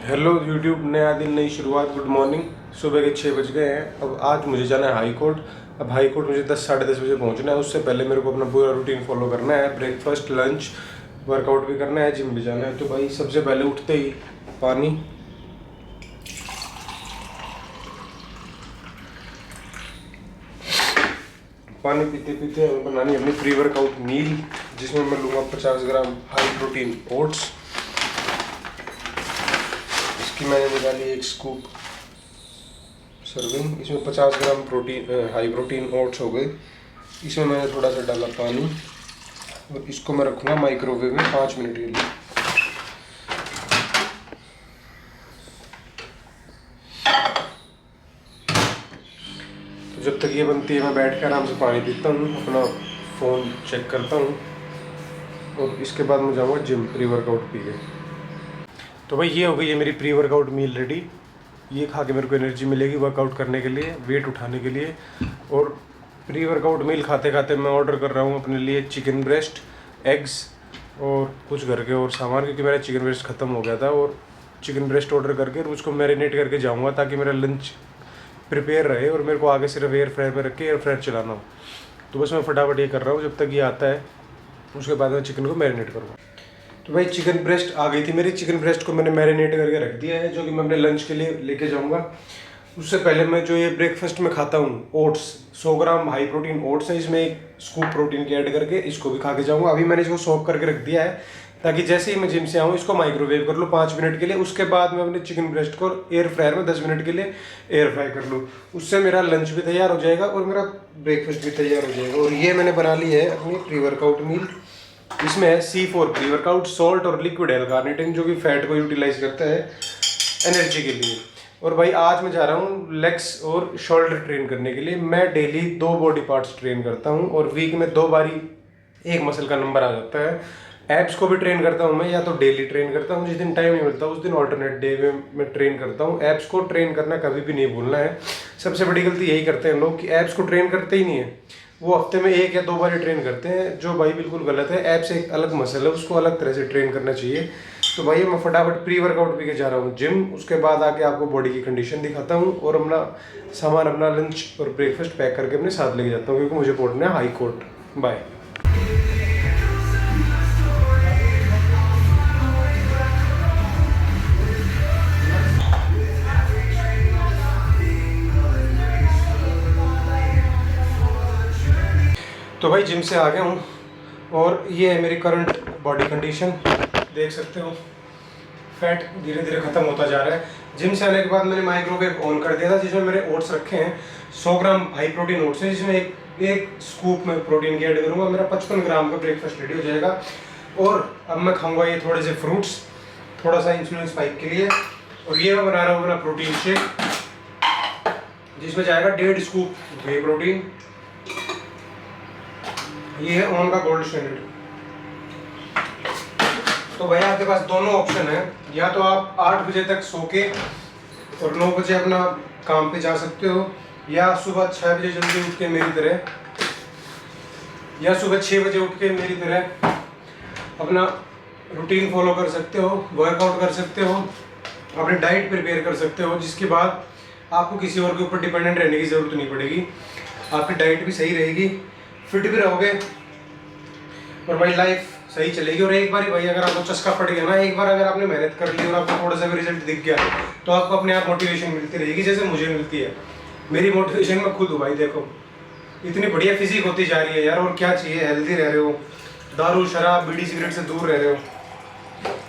Hello YouTube, नया दिन नई शुरुआत। Good morning. सुबह के 6 बज गए हैं। अब आज मुझे जाना है हाई कोर्ट। अब हाई कोर्ट मुझे 10 साढ़े 10 बजे पहुंचना है। उससे पहले मेरे को अपना पूरा रूटीन फॉलो करना है। ब्रेकफास्ट, लंच, वर्कआउट भी करना है, जिम भी जाना है। तो भाई सबसे पहले उठते ही पानी, पानी पीते पीते हमें बनानी है अपनी प्री वर्कआउट मील, जिसमें मैं लूँगा 50 ग्राम हाई प्रोटीन ओट्स। इसकी मैंने निकाली एक स्कूप सर्विंग। इसमें 50 gram protein high protein oats हो गए। इसमें मैंने थोड़ा सा डाला पानी और इसको मैं रखूँगा माइक्रोवेव में 5 मिनट के लिए। तो जब तक ये बनती है मैं बैठ कर आराम से पानी पीता हूँ, अपना फ़ोन चेक करता हूँ और इसके बाद मैं जाऊँगा जिम प्री वर्कआउट पी के। तो भाई ये हो गई है मेरी प्री वर्कआउट मील रेडी। ये खा के मेरे को एनर्जी मिलेगी वर्कआउट करने के लिए, वेट उठाने के लिए। और प्री वर्कआउट मील खाते खाते मैं ऑर्डर कर रहा हूँ अपने लिए चिकन ब्रेस्ट, एग्स और कुछ घर के और सामान, क्योंकि मेरा चिकन ब्रेस्ट ख़त्म हो गया था। और चिकन ब्रेस्ट ऑर्डर करके और उसको मैरिनेट करके जाऊँगा ताकि मेरा लंच प्रिपेयर रहे और मेरे को आगे सिर्फ एयर फ्रायर में रख के एयर फ्रायर चलाना हो। तो बस मैं फटाफट ये कर रहा हूँ। जब तक ये आता है उसके बाद मैं चिकन को मैरिनेट करूँगा। तो भाई चिकन ब्रेस्ट आ गई थी मेरी। चिकन ब्रेस्ट को मैंने मैरिनेट करके रख दिया है, जो कि मैं अपने लंच के लिए लेके जाऊंगा। उससे पहले मैं जो ये ब्रेकफास्ट में खाता हूँ, ओट्स, 100 ग्राम हाई प्रोटीन ओट्स है, इसमें एक स्कूप प्रोटीन की ऐड करके इसको भी खा के जाऊँगा। अभी मैंने इसको सोक करके रख दिया है ताकि जैसे ही मैं जिम से आऊँ इसको माइक्रोवेव कर लूँ 5 मिनट के लिए। उसके बाद मैं अपने चिकन ब्रेस्ट को एयर फ्रायर में 10 मिनट के लिए एयर फ्राई कर लूँ। उससे मेरा लंच भी तैयार हो जाएगा और मेरा ब्रेकफास्ट भी तैयार हो जाएगा। और ये मैंने बना ली है अपनी प्री वर्कआउट मील। इसमें है C4 प्री वर्कआउट, सॉल्ट और लिक्विड एल कार्निटिन, जो कि फैट को यूटिलाइज करता है एनर्जी के लिए। और भाई आज मैं जा रहा हूँ लेग्स और शोल्डर ट्रेन करने के लिए। मैं डेली 2 बॉडी पार्ट्स ट्रेन करता हूँ और वीक में 2 बारी एक मसल का नंबर आ जाता है। एब्स को भी ट्रेन करता हूँ मैं, या तो डेली ट्रेन करता हूँ, जिस दिन टाइम नहीं मिलता उस दिन ऑल्टरनेट डे में मैं ट्रेन करता हूँ। एब्स को ट्रेन करना कभी भी नहीं भूलना है। सबसे बड़ी गलती यही करते हैं लोग कि एब्स को ट्रेन करते ही नहीं है, वो हफ्ते में 1 या 2 बार ट्रेन करते हैं, जो भाई बिल्कुल गलत है। एब्स एक अलग मसल है, उसको अलग तरह से ट्रेन करना चाहिए। तो भाई मैं फटाफट प्री वर्कआउट पी के जा रहा हूँ जिम। उसके बाद आके आपको बॉडी की कंडीशन दिखाता हूँ और अपना सामान, अपना लंच और ब्रेकफास्ट पैक करके अपने साथ लेके जाता हूँ, क्योंकि मुझे पहुंचना है हाई कोर्ट। बाय। तो भाई जिम से आ गया हूँ और ये है मेरी करंट बॉडी कंडीशन, देख सकते हो। फैट धीरे धीरे ख़त्म होता जा रहा है। जिम से आने के बाद मैंने माइक्रोवेव ऑन कर दिया था, जिसमें मेरे ओट्स रखे हैं। 100 ग्राम हाई प्रोटीन ओट्स है, जिसमें एक स्कूप में प्रोटीन की ऐड करूँगा। मेरा 55 ग्राम का ब्रेकफास्ट रेडी हो जाएगा। और अब मैं खाऊँगा ये थोड़े से फ्रूट्स, थोड़ा सा इंसुलिन स्पाइक के लिए। और ये मैं बना रहा हूँ अपना प्रोटीन शेक, जिसमें जाएगा 1.5 स्कूप वे प्रोटीन। ये है ऑन का गोल्ड स्टैंडर्ड। तो भैया आपके पास दोनों ऑप्शन है, या तो आप 8 बजे तक सो के और 9 बजे अपना काम पे जा सकते हो, या सुबह 6 बजे जल्दी उठ के मेरी तरह, या सुबह 6 बजे उठ के मेरी तरह अपना रूटीन फॉलो कर सकते हो, वर्कआउट कर सकते हो, अपनी डाइट प्रिपेयर कर सकते हो, जिसके बाद आपको किसी और के ऊपर डिपेंडेंट रहने की ज़रूरत नहीं पड़ेगी। आपकी डाइट भी सही रहेगी, फिट भी रहोगे और भाई लाइफ सही चलेगी। और एक बार भाई अगर आपको चस्का पड़ गया ना, एक बार अगर आपने मेहनत कर ली और आपको थोड़ा सा भी रिजल्ट दिख गया, तो आपको अपने आप मोटिवेशन मिलती रहेगी, जैसे मुझे मिलती है। मेरी मोटिवेशन मैं खुद हूँ भाई। देखो इतनी बढ़िया फिजिक होती जा रही है यार, और क्या चाहिए। हेल्दी रह रहे हो, दारू शराब बीड़ी सिगरेट से दूर रह रहे हो,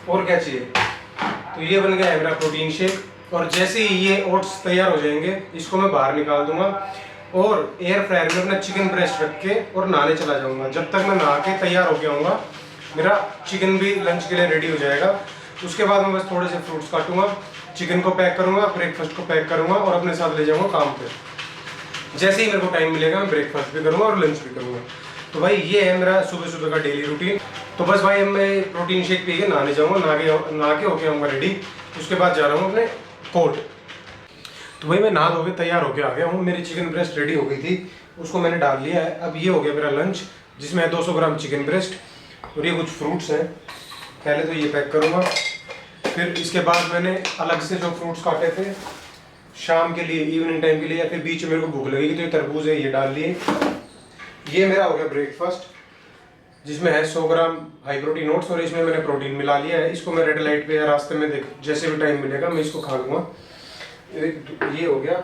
और क्या चाहिए। तो ये बन गया है मेरा प्रोटीन शेक। और जैसे ही ये ओट्स तैयार हो जाएंगे, इसको मैं बाहर निकाल दूंगा और एयर फ्रायर में अपना चिकन ब्रेस्ट रख के और नहाने चला जाऊंगा। जब तक मैं नहा के तैयार हो गया हूँगा, मेरा चिकन भी लंच के लिए रेडी हो जाएगा। उसके बाद मैं बस थोड़े से फ्रूट्स काटूंगा, चिकन को पैक करूंगा, ब्रेकफास्ट को पैक करूंगा और अपने साथ ले जाऊंगा काम पे। जैसे ही मेरे को टाइम मिलेगा मैं ब्रेकफास्ट भी करूंगा और लंच भी करूंगा। तो भाई ये है मेरा सुबह सुबह का डेली रूटीन। तो बस भाई मैं प्रोटीन शेक पी के नहाने जाऊँगा, नहा के होके आऊँगा रेडी। उसके बाद जा रहा हूँ अपने कोर्ट। तो भाई मैं नहा धो के तैयार होके आ गया हूँ। मेरी चिकन ब्रेस्ट रेडी हो गई थी, उसको मैंने डाल लिया है। अब ये हो गया मेरा लंच, जिसमें है 200 ग्राम चिकन ब्रेस्ट और ये कुछ फ्रूट्स हैं। पहले तो ये पैक करूँगा, फिर इसके बाद मैंने अलग से जो फ्रूट्स काटे थे शाम के लिए, इवनिंग टाइम के लिए, या फिर बीच में मेरे को भूख लगेगी तो ये तरबूज है, ये डाल लिए। ये मेरा हो गया ब्रेकफास्ट, जिसमें है 100 ग्राम हाई प्रोटीन ओट्स, और इसमें मैंने प्रोटीन मिला लिया है। इसको मैं रेड लाइट पे या रास्ते में देख जैसे भी टाइम मिलेगा मैं इसको खा लूँगा। ये हो गया।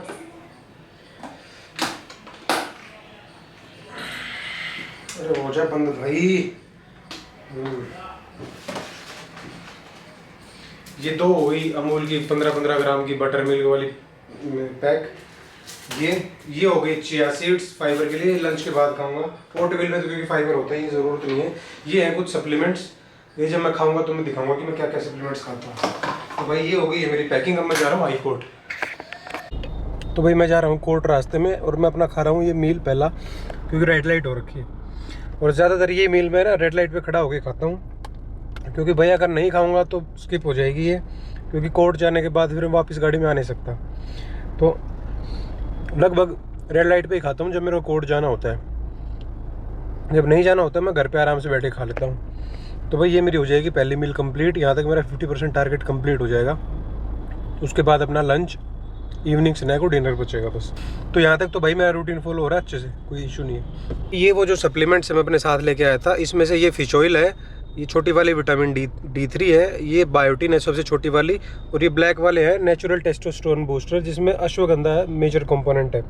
अरे हो जाए बंद भाई। ये 2 हो गई अमूल की 15-15 ग्राम की बटर मिल्क वाली पैक। ये हो गई चिया सीड्स फाइबर के लिए, लंच के बाद खाऊंगा। ओटमील में तो क्योंकि फाइबर होता है, ये ज़रूरत नहीं है। ये है कुछ सप्लीमेंट्स, ये जब मैं खाऊंगा तो मैं दिखाऊंगा कि मैं क्या क्या सप्लीमेंट्स खाता हूँ। तो भाई ये हो गई है मेरी पैकिंग। अब मैं जा रहा हूँ हाई कोर्ट। तो भाई मैं जा रहा हूँ कोर्ट रास्ते में, और मैं अपना खा रहा हूँ ये मील पहला, क्योंकि रेड लाइट हो रखी है। और ज़्यादातर ये मील मैं ना रेड लाइट पे खड़ा होकर खाता हूँ, क्योंकि भाई अगर नहीं खाऊंगा तो स्किप हो जाएगी ये, क्योंकि कोर्ट जाने के बाद फिर वापस गाड़ी में आ नहीं सकता। तो लगभग रेड लाइट पे ही खाता हूँ जब मेरे को कोर्ट जाना होता है। जब नहीं जाना होता है मैं घर पे आराम से बैठ के खा लेता हूँ। तो भाई ये मेरी हो जाएगी पहली मील कंप्लीट। यहाँ तक मेरा 50% टारगेट कंप्लीट हो जाएगा। उसके बाद अपना लंच, इवनिंग स्नैक और डिनर बचेगा बस। तो यहाँ तक तो भाई मेरा रूटीन फॉलो हो रहा है अच्छे से, कोई इशू नहीं है। ये वो जो सप्लीमेंट्स मैं अपने साथ लेके आया था, इसमें से ये फिश ऑयल है, ये छोटी वाली विटामिन D3 है, ये बायोटिन है सबसे छोटी वाली, और ये ब्लैक वाले हैं नेचुरल टेस्टोस्टेरोन बूस्टर, जिसमें अश्वगंधा है मेजर कंपोनेंट है।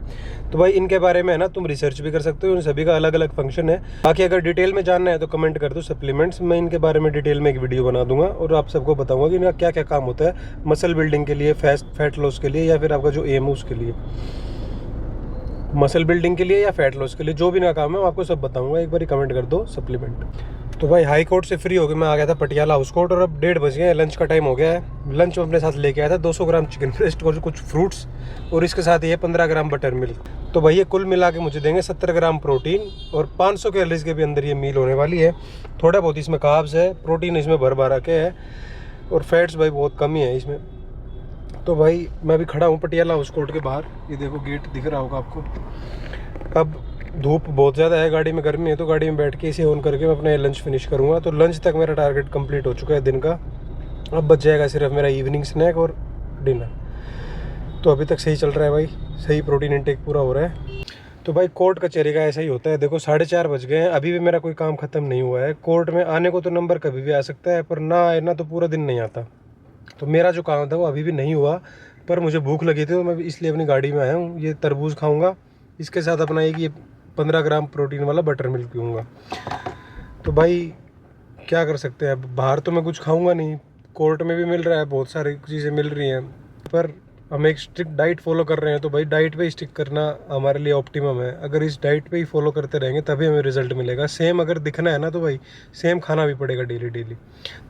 तो भाई इनके बारे में है ना तुम रिसर्च भी कर सकते हो, इन सभी का अलग अलग फंक्शन है। बाकी अगर डिटेल में जानना है तो कमेंट कर दो सप्लीमेंट्स, मैं इनके बारे में डिटेल में एक वीडियो बना दूंगा और आप सबको बताऊंगा कि इनका क्या क्या काम होता है मसल बिल्डिंग के लिए, फैट लॉस के लिए, या फिर आपका जो एम है उसके लिए, मसल बिल्डिंग के लिए या फैट लॉस के लिए, जो भी ना काम है मैं आपको सब बताऊंगा। एक बार कमेंट कर दो सप्लीमेंट। तो भाई हाई कोर्ट से फ्री होकर मैं आ गया था पटियाला हाउस कोर्ट, और अब 1:30 बज गए हैं, लंच का टाइम हो गया है। लंच में अपने साथ लेके आया था 200 ग्राम चिकन ब्रेस्ट और कुछ फ्रूट्स, और इसके साथ ये 15 ग्राम बटर मिल्क। तो भाई ये कुल मिला के मुझे देंगे 70 ग्राम प्रोटीन, और 500 कैलोरीज के भी अंदर ये मील होने वाली है। थोड़ा बहुत इसमें कार्ब्स है, प्रोटीन इसमें भर के है, और फैट्स भाई बहुत कम ही है इसमें। तो भाई मैं भी खड़ा हूँ पटियाला हाउस कोर्ट के बाहर, ये देखो गेट दिख रहा होगा आपको। अब धूप बहुत ज़्यादा है, गाड़ी में गर्मी है, तो गाड़ी में बैठ के इसे ऑन करके मैं अपना लंच फिनिश करूँगा। तो लंच तक मेरा टारगेट कंप्लीट हो चुका है दिन का। अब बच जाएगा सिर्फ मेरा इवनिंग स्नैक और डिनर। तो अभी तक सही चल रहा है भाई, सही प्रोटीन इंटेक पूरा हो रहा है। तो भाई कोर्ट कचहरी का ऐसा ही होता है। देखो 4:30 बज गए हैं, अभी भी मेरा कोई काम ख़त्म नहीं हुआ है। कोर्ट में आने को तो नंबर कभी भी आ सकता है, पर ना आए ना तो पूरा दिन नहीं आता। तो मेरा जो काम था वो अभी भी नहीं हुआ, पर मुझे भूख लगी थी तो मैं इसलिए अपनी गाड़ी में आया हूँ। ये तरबूज खाऊँगा, इसके साथ अपना एक ये 15 ग्राम प्रोटीन वाला बटर मिल्क पीऊँगा। तो भाई क्या कर सकते हैं, अब बाहर तो मैं कुछ खाऊँगा नहीं, कोर्ट में भी मिल रहा है, बहुत सारी चीज़ें मिल रही हैं, पर हम एक स्ट्रिक्ट डाइट फॉलो कर रहे हैं। तो भाई डाइट पे ही स्टिक करना हमारे लिए ऑप्टिमम है। अगर इस डाइट पे ही फॉलो करते रहेंगे तभी हमें रिजल्ट मिलेगा। सेम अगर दिखना है ना तो भाई सेम खाना भी पड़ेगा डेली।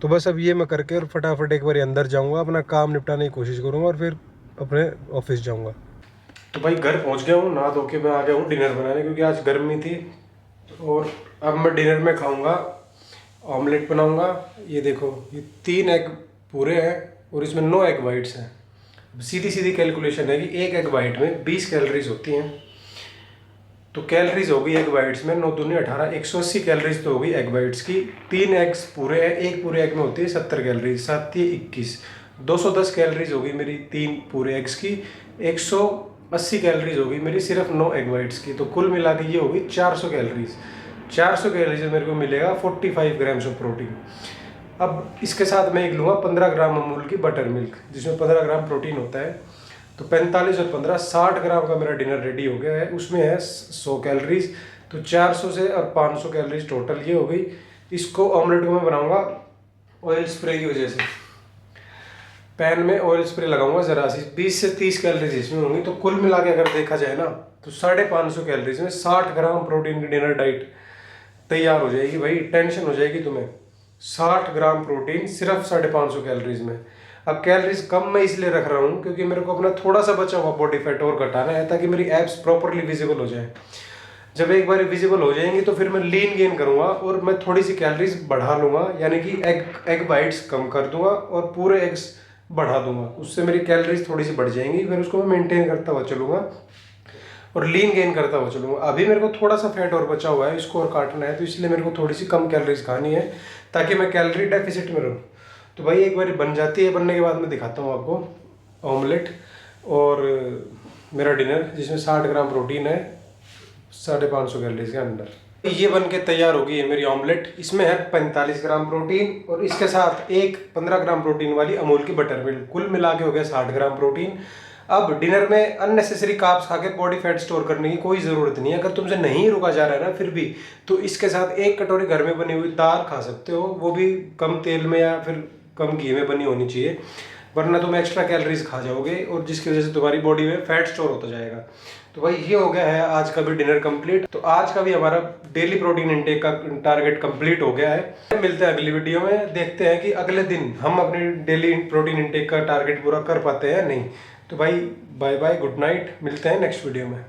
तो बस अब ये मैं करके और फटाफट एक बार अंदर जाऊँगा, अपना काम निपटाने की कोशिश करूँगा और फिर अपने ऑफिस जाऊँगा। तो भाई घर पहुँच गया हूँ, नहा धो के मैं आ गया हूँ डिनर बनाने, क्योंकि आज गर्मी थी। और अब मैं डिनर में खाऊँगा, ऑमलेट बनाऊँगा। ये देखो, ये 3 एग पूरे हैं और इसमें 9 एग वाइट्स हैं। सीधी कैलकुलेशन है कि एक एग वाइट में 20 कैलोरीज होती हैं। तो कैलोरीज हो गई एग वाइट्स में 9 दूनी 18, 180 कैलोरीज तो हो गई एग वाइट्स की। 3 एग्स पूरे हैं, एक पूरे एग में होती है 70 कैलोरीज, 7 ये 21, 210 कैलोरीज हो गई मेरी 3 पूरे एग्स की। 180 कैलोरीज हो गई मेरी सिर्फ 9 एग वाइट्स की। तो कुल मिला के ये हो गई 400 कैलोरीज। 400 कैलोरीज में मेरे को मिलेगा 45 ग्राम्स ऑफ प्रोटीन। अब इसके साथ मैं एक लूँगा 15 ग्राम अमूल की बटर मिल्क, जिसमें 15 ग्राम प्रोटीन होता है। तो 45 और 15 60 ग्राम का मेरा डिनर रेडी हो गया है। उसमें है 100 कैलोरीज, तो 400 से और 500 कैलोरीज टोटल ये हो गई। इसको ऑमलेट को मैं बनाऊँगा ऑयल स्प्रे की वजह से। पैन में ऑयल स्प्रे लगाऊंगा ज़रा सी, 20 से 30 कैलोरीज इसमें होंगी। तो कुल मिला के अगर देखा जाए ना तो 550 कैलोरीज में 60 ग्राम प्रोटीन की डिनर डाइट तैयार हो जाएगी। भाई टेंशन हो जाएगी तुम्हें, 60 ग्राम प्रोटीन सिर्फ 550 कैलोरीज में। अब कैलोरीज कम मैं इसलिए रख रहा हूँ क्योंकि मेरे को अपना थोड़ा सा बचा हुआ बॉडी फैट और घटाना है, ताकि मेरी एब्स प्रॉपरली विजिबल हो जाए। जब एक बार विजिबल हो जाएंगी तो फिर मैं लीन गेन करूँगा और मैं थोड़ी सी कैलोरीज बढ़ा लूँगा, यानी कि एग वाइट्स कम कर दूंगा और पूरे एग्स बढ़ा दूंगा। उससे मेरी कैलोरीज थोड़ी सी बढ़ जाएंगी, फिर उसको मैं मेंटेन करता हुआ चलूँगा और लीन गेन करता हुआ चलूँगा। अभी मेरे को थोड़ा सा फैट और बचा हुआ है, इसको और काटना है, तो इसलिए मेरे को थोड़ी सी कम कैलोरीज खानी है ताकि मैं कैलोरी डेफिसिट में रहूँ। तो भाई एक बार बन जाती है, बनने के बाद मैं दिखाता हूँ आपको ऑमलेट और मेरा डिनर, जिसमें 60 ग्राम प्रोटीन है, 550 कैलोरीज के अंदर। ये बन के तैयार होगी है मेरी ऑमलेट। इसमें है 45 ग्राम प्रोटीन और इसके साथ एक 15 ग्राम प्रोटीन वाली अमूल की बटर मिल्क, कुल मिला के हो गया 60 ग्राम प्रोटीन। अब डिनर में अननेसेसरी कार्ब्स खा के बॉडी फैट स्टोर करने की कोई ज़रूरत नहीं है। अगर तुमसे नहीं रुका जा रहा है ना फिर भी, तो इसके साथ 1 कटोरी घर में बनी हुई दाल खा सकते हो, वो भी कम तेल में या फिर कम घी में बनी होनी चाहिए, वरना तुम एक्स्ट्रा कैलोरीज खा जाओगे और जिसकी वजह से तुम्हारी बॉडी में फैट स्टोर होता जाएगा। तो भाई ये हो गया है आज का भी डिनर कंप्लीट। तो आज का भी हमारा डेली प्रोटीन इंटेक का टारगेट कंप्लीट हो गया है। मिलते हैं अगली वीडियो में, देखते हैं कि अगले दिन हम अपनी डेली प्रोटीन इंटेक का टारगेट पूरा कर पाते हैं या नहीं। तो भाई बाय बाय, गुड नाइट, मिलते हैं नेक्स्ट वीडियो में।